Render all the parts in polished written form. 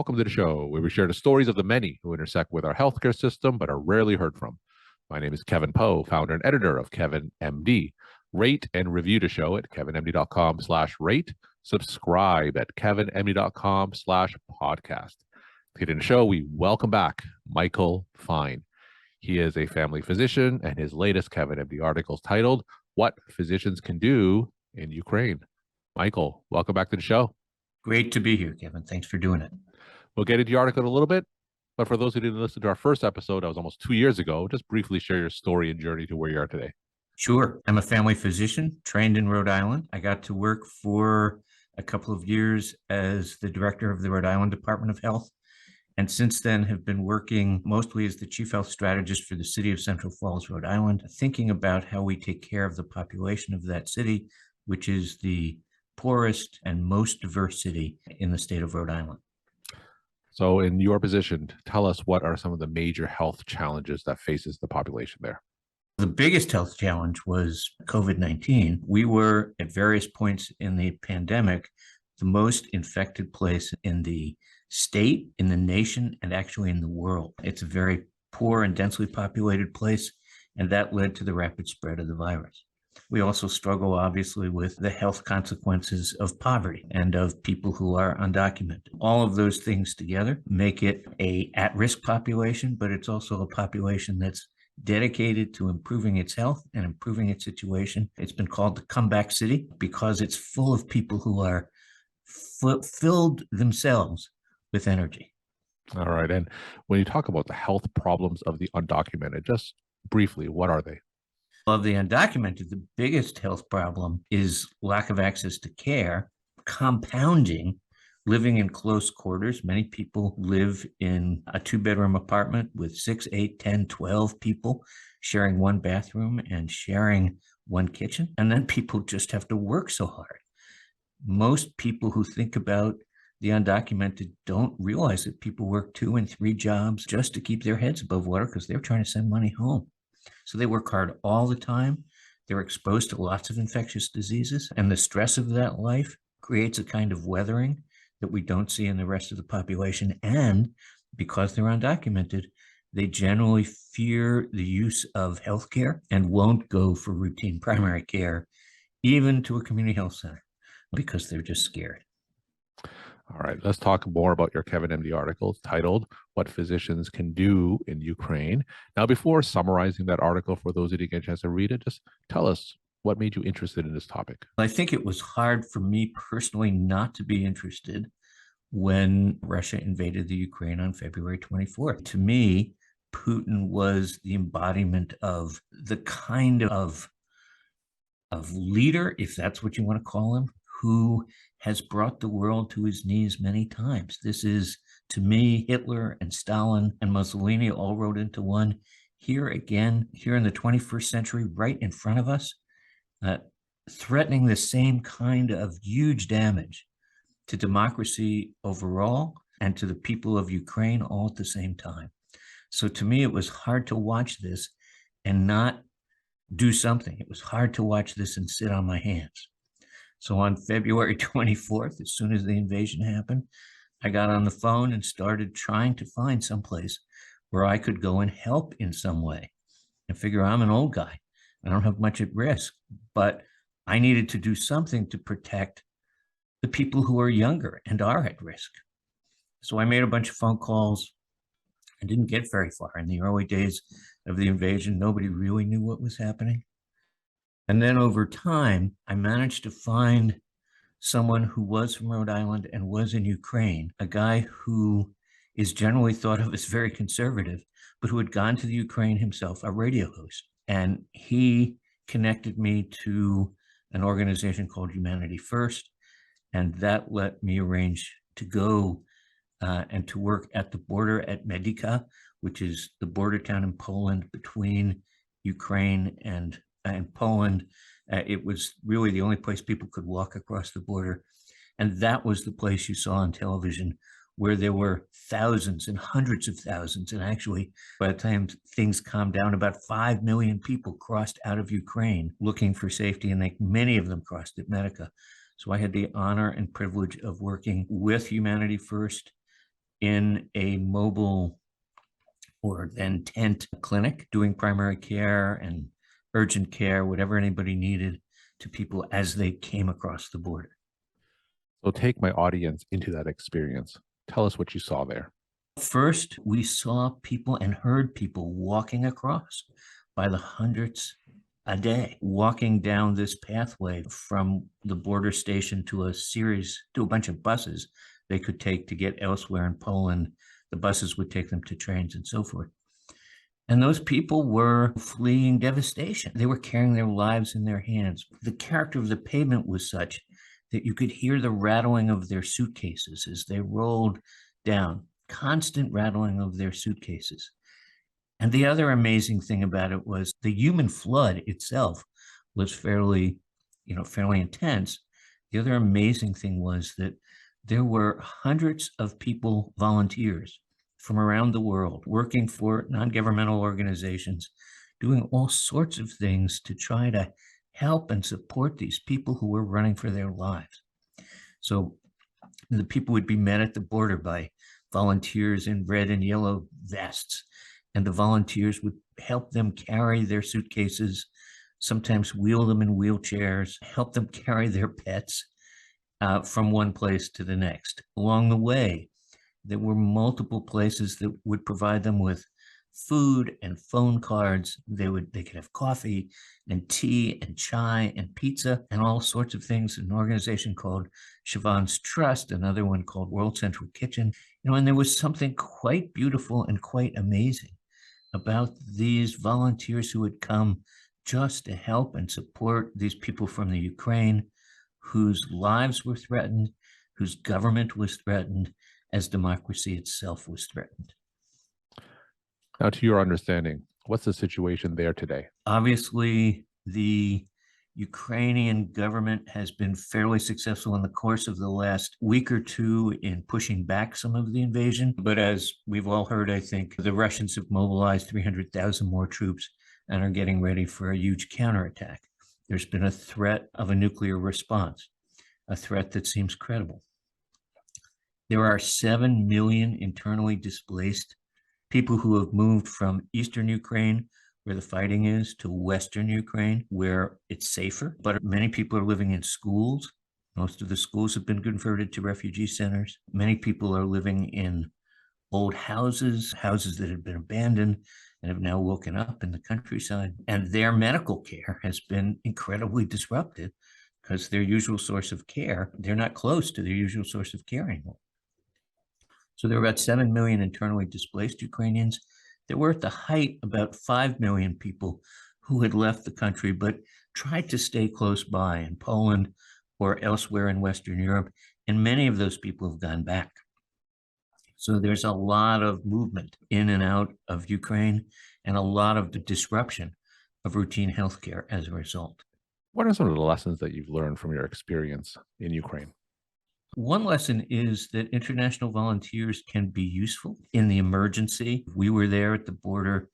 welcome to the show where we share the stories of the many who intersect with our healthcare system but are rarely heard from. My name is Kevin Poe, founder and editor of Kevin MD. Rate and review the show at kevinmd.com/rate. Subscribe at kevinmd.com/podcast. To get in the show, we welcome back Michael Fine. He is a family physician, and his latest Kevin MD article is titled, What Physicians Can Do in Ukraine. Michael, welcome back to the show. Great to be here, Kevin. Thanks for doing it. We'll get into the article in a little bit, but for those who didn't listen to our first episode, that was almost 2 years ago, just briefly share your story and journey to where you are today. Sure. I'm a family physician trained in Rhode Island. I got to work for a couple of years as the director of the Rhode Island Department of Health, and since then have been working mostly as the chief health strategist for the city of Central Falls, Rhode Island, thinking about how we take care of the population of that city, which is the poorest and most diverse city in the state of Rhode Island. So in your position, tell us what are some of the major health challenges that faces the population there? The biggest health challenge was COVID-19. We were at various points in the pandemic, the most infected place in the state, in the nation, and actually in the world. It's a very poor and densely populated place, and that led to the rapid spread of the virus. We also struggle, obviously, with the health consequences of poverty and of people who are undocumented. All of those things together make it an at-risk population, but it's also a population that's dedicated to improving its health and improving its situation. It's been called the comeback city because it's full of people who are filled themselves with energy. All right. And when you talk about the health problems of the undocumented, just briefly, what are they? Of the undocumented, the biggest health problem is lack of access to care, compounding living in close quarters. Many people live in a 2-bedroom apartment with 6, 8, 10, 12 people sharing one bathroom and sharing one kitchen. And then people just have to work so hard. Most people who think about the undocumented don't realize that people work 2 and 3 jobs just to keep their heads above water because they're trying to send money home. So they work hard all the time. They're exposed to lots of infectious diseases, and the stress of that life creates a kind of weathering that we don't see in the rest of the population. And because they're undocumented, they generally fear the use of healthcare and won't go for routine primary care, even to a community health center, because they're just scared. All right, let's talk more about your Kevin MD article titled What Physicians Can Do in Ukraine. Now, before summarizing that article for those who didn't get a chance to read it, just tell us what made you interested in this topic. I think it was hard for me personally not to be interested when Russia invaded the Ukraine on February 24th. To me, Putin was the embodiment of the kind of leader, if that's what you want to call him, who has brought the world to his knees many times. This is, to me, Hitler and Stalin and Mussolini all rolled into one. Here again, here in the 21st century, right in front of us, threatening the same kind of huge damage to democracy overall and to the people of Ukraine all at the same time. So to me, it was hard to watch this and not do something. It was hard to watch this and sit on my hands. So on February 24th, as soon as the invasion happened, I got on the phone and started trying to find someplace where I could go and help in some way. And figure I'm an old guy. I don't have much at risk, but I needed to do something to protect the people who are younger and are at risk. So I made a bunch of phone calls. I didn't get very far. In the early days of the invasion, nobody really knew what was happening. And then over time, I managed to find someone who was from Rhode Island and was in Ukraine, a guy who is generally thought of as very conservative, but who had gone to the Ukraine himself, a radio host. And he connected me to an organization called Humanity First, and that let me arrange to go and to work at the border at Medica, which is the border town in Poland between Ukraine and Poland. It was really the only place people could walk across the border. And that was the place you saw on television where there were thousands and hundreds of thousands. And actually, by the time things calmed down, about 5 million people crossed out of Ukraine looking for safety, and many of them crossed at Medica. So I had the honor and privilege of working with Humanity First in a mobile or then tent clinic, doing primary care and urgent care, whatever anybody needed, to people as they came across the border. So take my audience into that experience. Tell us what you saw there. First, we saw people and heard people walking across by the hundreds a day, walking down this pathway from the border station to a bunch of buses they could take to get elsewhere in Poland. The buses would take them to trains and so forth. And those people were fleeing devastation. They were carrying their lives in their hands. The character of the pavement was such that you could hear the rattling of their suitcases as they rolled down, constant rattling of their suitcases. And the other amazing thing about it was the human flood itself was fairly intense. The other amazing thing was that there were hundreds of people, volunteers from around the world, working for non-governmental organizations, doing all sorts of things to try to help and support these people who were running for their lives. So the people would be met at the border by volunteers in red and yellow vests, and the volunteers would help them carry their suitcases, sometimes wheel them in wheelchairs, help them carry their pets from one place to the next. Along the way, there were multiple places that would provide them with food and phone cards. They could have coffee and tea and chai and pizza and all sorts of things. An organization called Siobhan's Trust, another one called World Central Kitchen. And there was something quite beautiful and quite amazing about these volunteers who had come just to help and support these people from the Ukraine whose lives were threatened, whose government was threatened, as democracy itself was threatened. Now, to your understanding, what's the situation there today? Obviously, the Ukrainian government has been fairly successful in the course of the last week or two in pushing back some of the invasion. But as we've all heard, I think the Russians have mobilized 300,000 more troops and are getting ready for a huge counterattack. There's been a threat of a nuclear response, a threat that seems credible. There are 7 million internally displaced people who have moved from eastern Ukraine, where the fighting is, to western Ukraine, where it's safer. But many people are living in schools. Most of the schools have been converted to refugee centers. Many people are living in old houses that had been abandoned and have now woken up in the countryside. And their medical care has been incredibly disrupted because their usual source of care, they're not close to their usual source of care anymore. So there are about 7 million internally displaced Ukrainians. There were at the height about 5 million people who had left the country but tried to stay close by in Poland or elsewhere in Western Europe, and many of those people have gone back. So there's a lot of movement in and out of Ukraine and a lot of the disruption of routine healthcare as a result. What are some of the lessons that you've learned from your experience in Ukraine? One lesson is that international volunteers can be useful in the emergency. We were there at the border.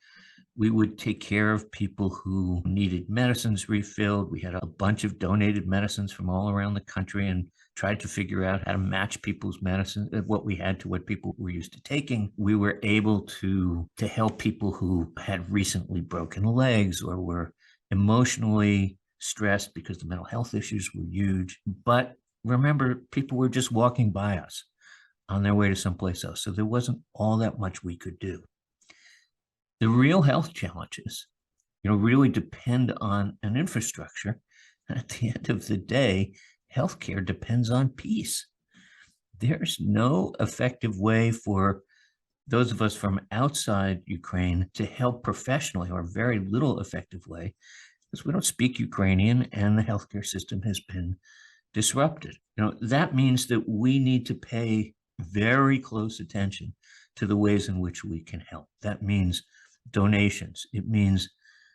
We would take care of people who needed medicines refilled. We had a bunch of donated medicines from all around the country and tried to figure out how to match people's medicine, what we had to what people were used to taking. We were able to help people who had recently broken legs or were emotionally stressed because the mental health issues were huge. But remember, people were just walking by us on their way to someplace else. So there wasn't all that much we could do. The real health challenges, really depend on an infrastructure. And at the end of the day, healthcare depends on peace. There's no effective way for those of us from outside Ukraine to help professionally, or very little effective way, because we don't speak Ukrainian and the healthcare system has been disrupted. That means that we need to pay very close attention to the ways in which we can help. That means donations. It means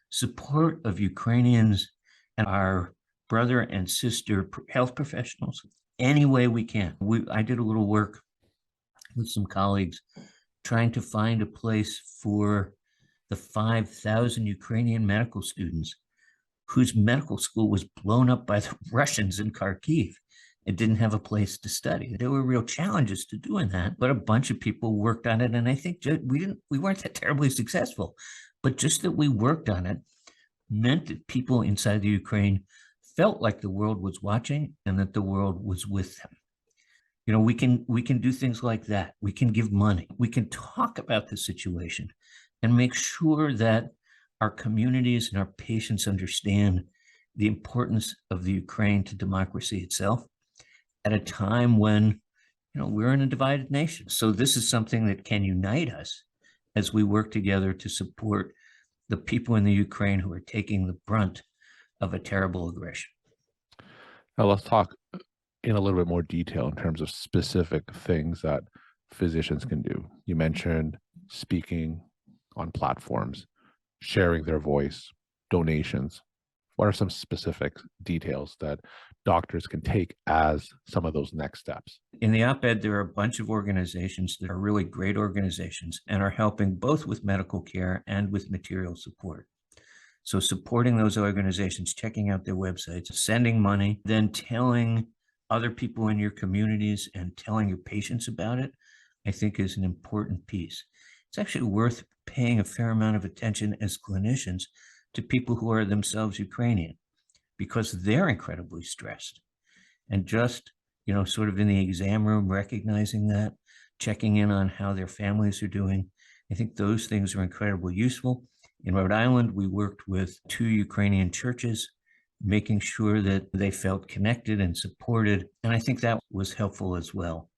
support of Ukrainians and our brother and sister health professionals any way we can. I did a little work with some colleagues trying to find a place for the 5,000 Ukrainian medical students whose medical school was blown up by the Russians in Kharkiv. and didn't have a place to study. There were real challenges to doing that, but a bunch of people worked on it. And I think we weren't that terribly successful, but just that we worked on it meant that people inside the Ukraine felt like the world was watching and that the world was with them. You know, we can do things like that. We can give money. We can talk about the situation and make sure that our communities and our patients understand the importance of the Ukraine to democracy itself at a time when, you know, we're in a divided nation. So this is something that can unite us as we work together to support the people in the Ukraine who are taking the brunt of a terrible aggression. Now let's talk in a little bit more detail in terms of specific things that physicians can do. You mentioned speaking on platforms, sharing their voice, donations. What are some specific details that doctors can take as some of those next steps? In the op-ed, there are a bunch of organizations that are really great organizations and are helping both with medical care and with material support. So supporting those organizations, checking out their websites, sending money, then telling other people in your communities and telling your patients about it, I think is an important piece. It's actually worth paying a fair amount of attention as clinicians to people who are themselves Ukrainian, because they're incredibly stressed. And just, you know, sort of in the exam room, recognizing that, checking in on how their families are doing, I think those things are incredibly useful. In Rhode Island, we worked with 2 Ukrainian churches, making sure that they felt connected and supported. And I think that was helpful as well.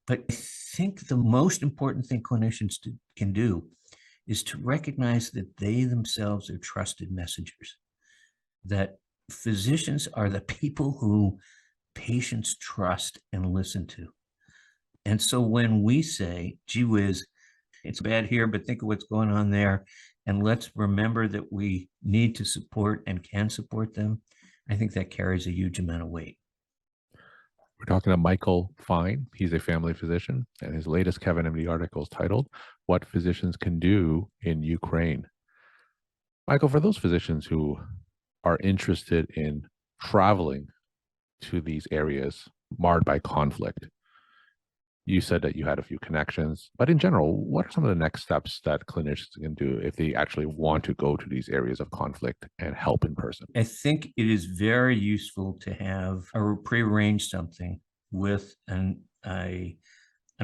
But I think the most important thing clinicians can do is to recognize that they themselves are trusted messengers, that physicians are the people who patients trust and listen to. And so when we say, gee whiz, it's bad here, but think of what's going on there, and let's remember that we need to support and can support them, I think that carries a huge amount of weight. We're talking to Michael Fine. He's a family physician, and his latest Kevin MD article is titled, What Physicians Can Do in Ukraine. Michael, for those physicians who are interested in traveling to these areas marred by conflict, you said that you had a few connections, but in general, what are some of the next steps that clinicians can do if they actually want to go to these areas of conflict and help in person? I think it is very useful to have or prearrange something with an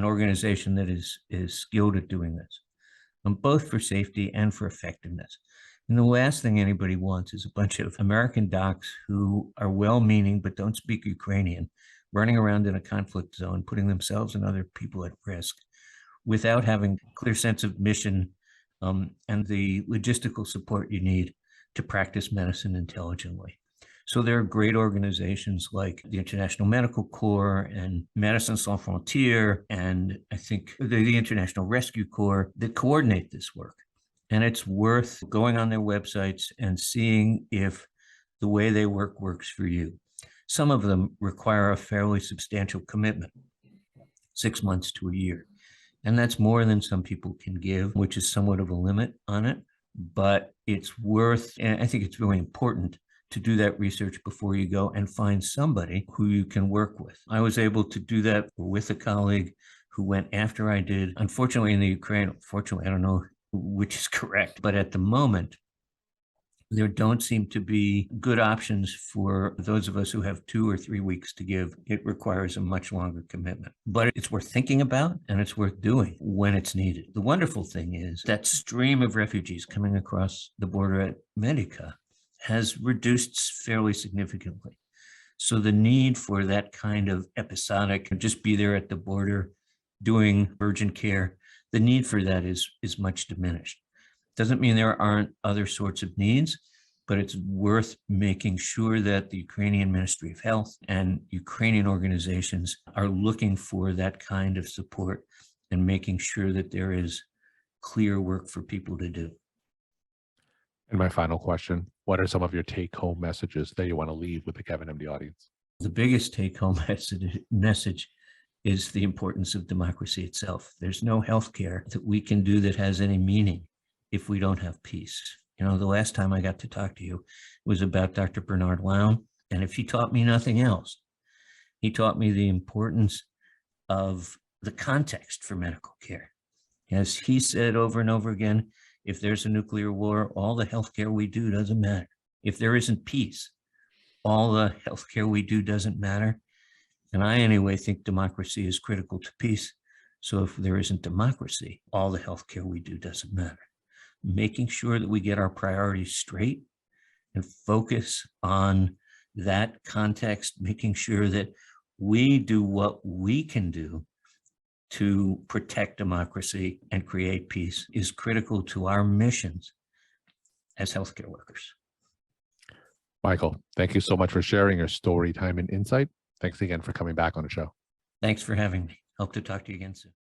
organization that is skilled at doing this, both for safety and for effectiveness. And the last thing anybody wants is a bunch of American docs who are well-meaning but don't speak Ukrainian, running around in a conflict zone, putting themselves and other people at risk without having a clear sense of mission and the logistical support you need to practice medicine intelligently. So there are great organizations like the International Medical Corps and Médecins Sans Frontières, and I think the International Rescue Corps that coordinate this work. And it's worth going on their websites and seeing if the way they work works for you. Some of them require a fairly substantial commitment, 6 months to a year. And that's more than some people can give, which is somewhat of a limit on it. But it's worth, and I think it's really important to do that research before you go and find somebody who you can work with. I was able to do that with a colleague who went after I did. Unfortunately, in the Ukraine, unfortunately, I don't know which is correct, but at the moment, there don't seem to be good options for those of us who have 2 or 3 weeks to give. It requires a much longer commitment, but it's worth thinking about and it's worth doing when it's needed. The wonderful thing is that stream of refugees coming across the border at Medica has reduced fairly significantly. So the need for that kind of episodic, just be there at the border doing urgent care, the need for that is much diminished. Doesn't mean there aren't other sorts of needs, but it's worth making sure that the Ukrainian Ministry of Health and Ukrainian organizations are looking for that kind of support and making sure that there is clear work for people to do. And my final question, what are some of your take-home messages that you want to leave with the Kevin MD audience? The biggest take-home message is the importance of democracy itself. There's no healthcare that we can do that has any meaning if we don't have peace. You know, the last time I got to talk to you was about Dr. Bernard Lown, and if he taught me nothing else, He taught me the importance of the context for medical care. As he said over and over again, if there's a nuclear war, all the healthcare we do doesn't matter. If there isn't peace, all the healthcare we do doesn't matter. And I anyway think democracy is critical to peace. So if there isn't democracy, all the healthcare we do doesn't matter. Making sure that we get our priorities straight and focus on that context, making sure that we do what we can do to protect democracy and create peace is critical to our missions as healthcare workers. Michael, thank you so much for sharing your story, time, and insight. Thanks again for coming back on the show. Thanks for having me. Hope to talk to you again soon.